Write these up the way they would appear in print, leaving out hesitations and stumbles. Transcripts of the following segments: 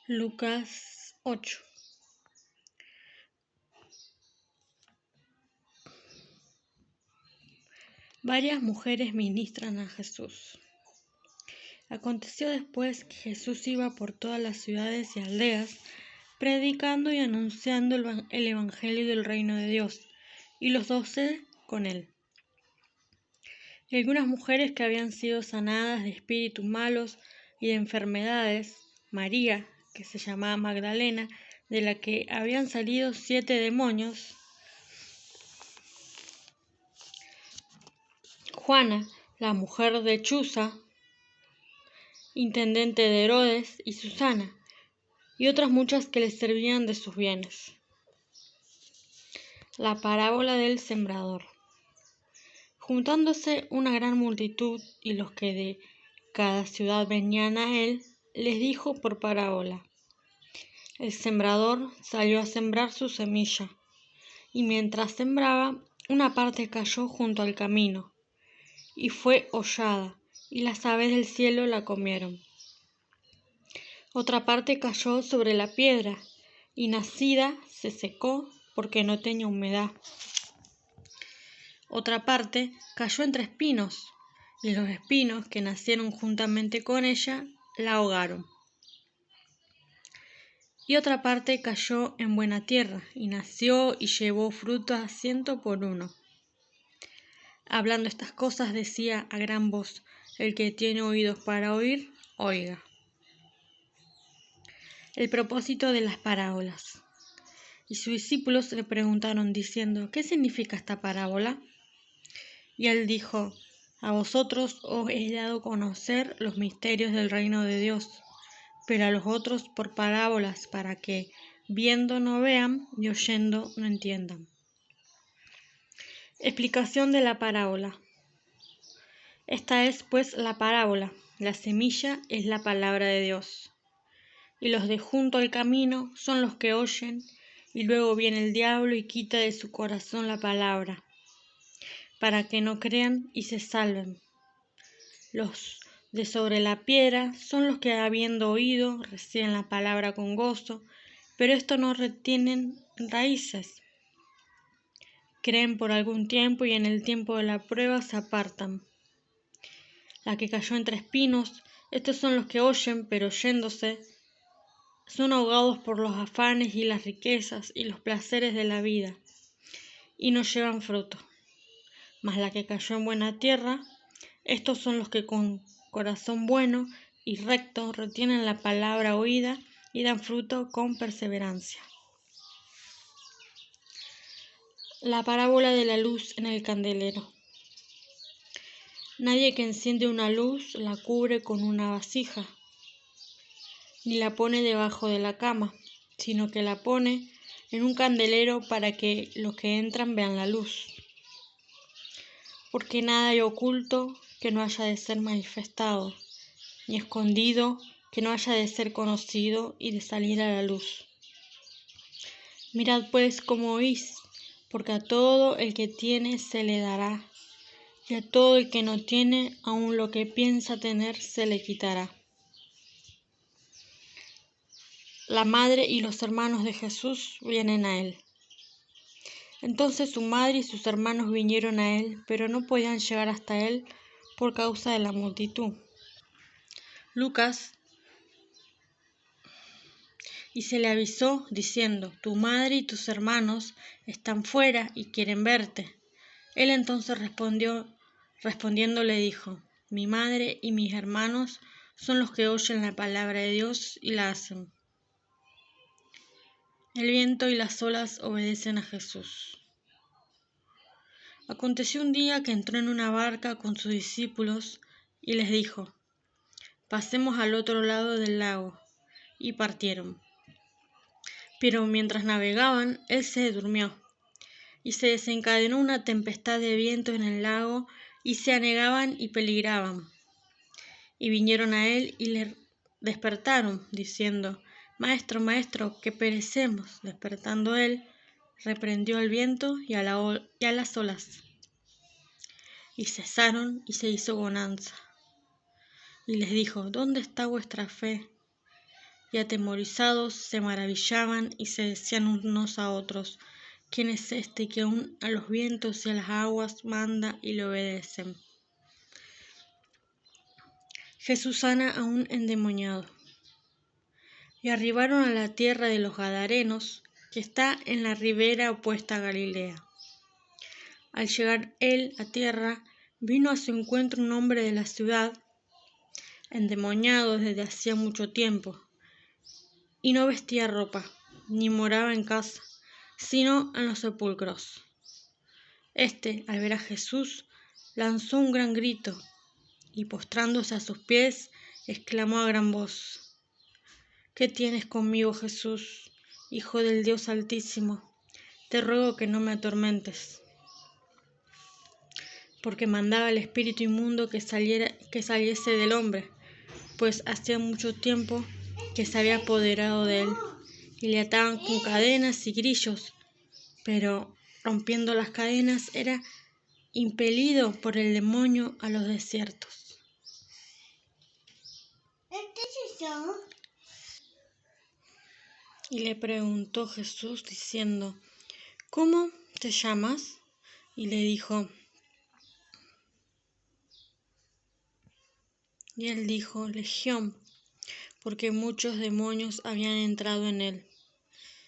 Lucas 8. Varias mujeres ministran a Jesús. Aconteció después que Jesús iba por todas las ciudades y aldeas, predicando y anunciando el Evangelio del reino de Dios, y los 12 con él. Y algunas mujeres que habían sido sanadas de espíritus malos y de enfermedades, María, que se llamaba Magdalena, de la que habían salido 7 demonios, Juana, la mujer de Chuza, intendente de Herodes, y Susana, y otras muchas que les servían de sus bienes. La parábola del sembrador. Juntándose una gran multitud y los que de cada ciudad venían a él, les dijo por parábola: El sembrador salió a sembrar su semilla, y mientras sembraba, una parte cayó junto al camino, y fue hollada, y las aves del cielo la comieron. Otra parte cayó sobre la piedra, y nacida se secó porque no tenía humedad. Otra parte cayó entre espinos, y los espinos que nacieron juntamente con ella la ahogaron. Y otra parte cayó en buena tierra, y nació y llevó fruto a 100 por 1. Hablando estas cosas decía a gran voz: El que tiene oídos para oír, oiga. El propósito de las parábolas. Y sus discípulos le preguntaron diciendo: ¿Qué significa esta parábola? Y él dijo: A vosotros os he dado a conocer los misterios del reino de Dios, pero a los otros por parábolas, para que, viendo no vean, y oyendo no entiendan. Explicación de la parábola. Esta es pues la parábola. La semilla es la palabra de Dios. Y los de junto al camino son los que oyen, y luego viene el diablo y quita de su corazón la palabra, para que no crean y se salven. Los de sobre la piedra son los que, habiendo oído, reciben la palabra con gozo, pero esto no retienen raíces. Creen por algún tiempo y en el tiempo de la prueba se apartan. La que cayó entre espinos, estos son los que oyen, pero oyéndose, son ahogados por los afanes y las riquezas y los placeres de la vida, y no llevan fruto. Mas la que cayó en buena tierra, estos son los que con corazón bueno y recto retienen la palabra oída y dan fruto con perseverancia. La parábola de la luz en el candelero. Nadie que enciende una luz la cubre con una vasija, ni la pone debajo de la cama, sino que la pone en un candelero para que los que entran vean la luz. Porque nada hay oculto que no haya de ser manifestado, ni escondido que no haya de ser conocido y de salir a la luz. Mirad pues cómo oís, porque a todo el que tiene se le dará, y a todo el que no tiene, aun lo que piensa tener se le quitará. La madre y los hermanos de Jesús vienen a él. Entonces su madre y sus hermanos vinieron a él, pero no podían llegar hasta él por causa de la multitud. Lucas. Y se le avisó diciendo: Tu madre y tus hermanos están fuera y quieren verte. Él entonces respondiendo le dijo: Mi madre y mis hermanos son los que oyen la palabra de Dios y la hacen. El viento y las olas obedecen a Jesús. Aconteció un día que entró en una barca con sus discípulos y les dijo: Pasemos al otro lado del lago. Y partieron. Pero mientras navegaban, él se durmió, y se desencadenó una tempestad de viento en el lago, y se anegaban y peligraban. Y vinieron a él y le despertaron, diciendo: Maestro, maestro, que perecemos. Despertando él, reprendió al viento y a las olas, y cesaron, y se hizo bonanza. Y les dijo: ¿Dónde está vuestra fe? y atemorizados se maravillaban y se decían unos a otros: ¿Quién es este que aun a los vientos y a las aguas manda y le obedecen? Jesús sana a un endemoniado. Y arribaron a la tierra de los Gadarenos, que está en la ribera opuesta a Galilea. Al llegar él a tierra, vino a su encuentro un hombre de la ciudad, endemoniado desde hacía mucho tiempo, y no vestía ropa, ni moraba en casa, sino en los sepulcros. Este, al ver a Jesús, lanzó un gran grito, y postrándose a sus pies, exclamó a gran voz: ¿Qué tienes conmigo, Jesús, Hijo del Dios Altísimo? Te ruego que no me atormentes. Porque mandaba al espíritu inmundo que saliese del hombre, pues hacía mucho tiempo que se había apoderado de él, y le ataban con cadenas y grillos, pero rompiendo las cadenas era impelido por el demonio a los desiertos. Y le preguntó Jesús diciendo: ¿Cómo te llamas? Y le dijo, y él dijo: Legión, porque muchos demonios habían entrado en él,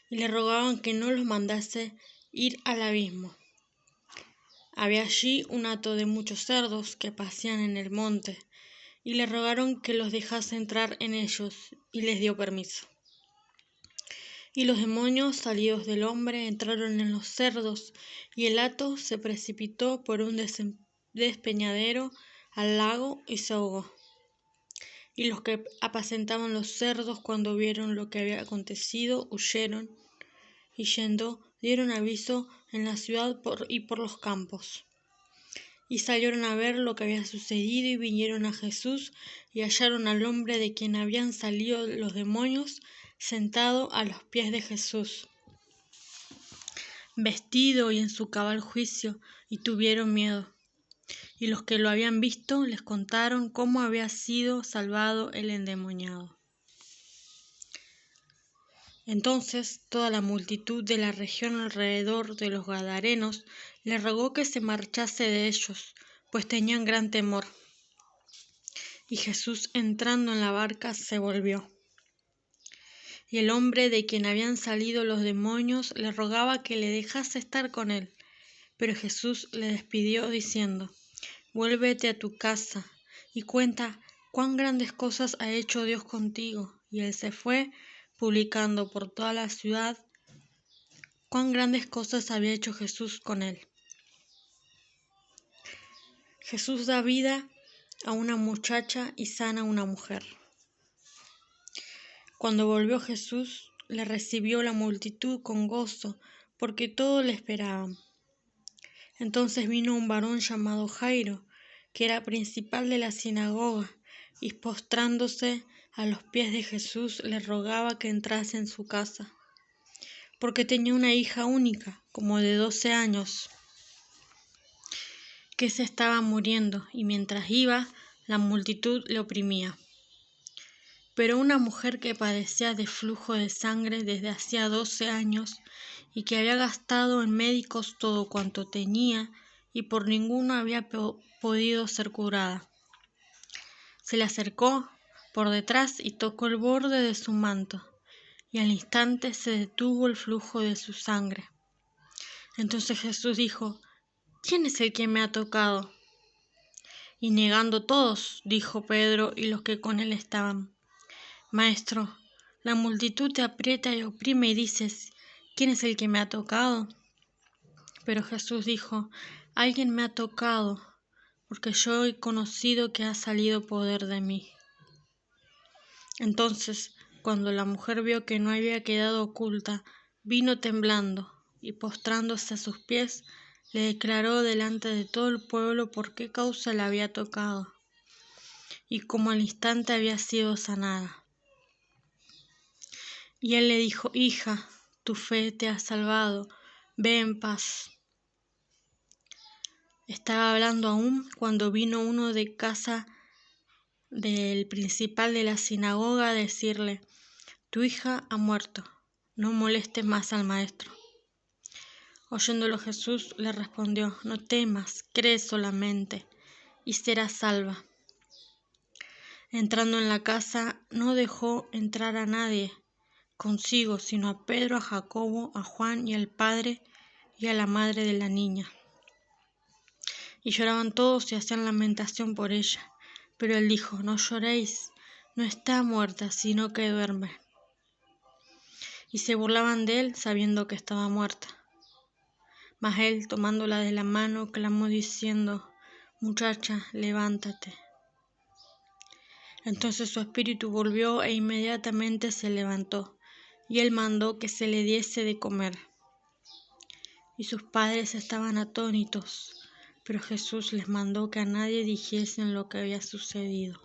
y le rogaban que no los mandase ir al abismo. Había allí un hato de muchos cerdos que pasían en el monte, y le rogaron que los dejase entrar en ellos, y les dio permiso. Y los demonios salidos del hombre entraron en los cerdos, y el hato se precipitó por un despeñadero al lago y se ahogó. Y los que apacentaban los cerdos, cuando vieron lo que había acontecido, huyeron, y yendo dieron aviso en la ciudad y por los campos. Y salieron a ver lo que había sucedido, y vinieron a Jesús, y hallaron al hombre de quien habían salido los demonios, sentado a los pies de Jesús, vestido y en su cabal juicio, y tuvieron miedo. Y los que lo habían visto les contaron cómo había sido salvado el endemoniado. Entonces toda la multitud de la región alrededor de los Gadarenos le rogó que se marchase de ellos, pues tenían gran temor. Y Jesús, entrando en la barca, se volvió. Y el hombre de quien habían salido los demonios le rogaba que le dejase estar con él. Pero Jesús le despidió diciendo: Vuélvete a tu casa y cuenta cuán grandes cosas ha hecho Dios contigo. Y él se fue, publicando por toda la ciudad cuán grandes cosas había hecho Jesús con él. Jesús da vida a una muchacha y sana a una mujer. Cuando volvió Jesús, le recibió la multitud con gozo, porque todos le esperaban. Entonces vino un varón llamado Jairo, que era principal de la sinagoga, y postrándose a los pies de Jesús le rogaba que entrase en su casa, porque tenía una hija única, como de 12 años, que se estaba muriendo, y mientras iba, la multitud le oprimía. Pero una mujer que padecía de flujo de sangre desde hacía 12 años, y que había gastado en médicos todo cuanto tenía, y por ninguno había podido ser curada, se le acercó por detrás y tocó el borde de su manto, y al instante se detuvo el flujo de su sangre. Entonces Jesús dijo: ¿Quién es el que me ha tocado? Y negando todos, dijo Pedro y los que con él estaban: Maestro, la multitud te aprieta y oprime y dices: ¿Quién es el que me ha tocado? Pero Jesús dijo: Alguien me ha tocado, porque yo he conocido que ha salido poder de mí. Entonces, cuando la mujer vio que no había quedado oculta, vino temblando, y postrándose a sus pies, le declaró delante de todo el pueblo por qué causa la había tocado, y cómo al instante había sido sanada. Y él le dijo: Hija, tu fe te ha salvado, ve en paz. Estaba hablando aún cuando vino uno de casa del principal de la sinagoga a decirle: tu hija ha muerto, no molestes más al maestro. Oyéndolo Jesús le respondió, no temas, cree solamente, y serás salva. Entrando en la casa, no dejó entrar a nadie consigo, sino a Pedro, a Jacobo, a Juan y al padre y a la madre de la niña. Y lloraban todos y hacían lamentación por ella. Pero él dijo, no lloréis, no está muerta, sino que duerme. Y se burlaban de él, sabiendo que estaba muerta. Mas él, tomándola de la mano, clamó diciendo, muchacha, levántate. Entonces su espíritu volvió e inmediatamente se levantó, y él mandó que se le diese de comer. Y sus padres estaban atónitos, pero Jesús les mandó que a nadie dijesen lo que había sucedido.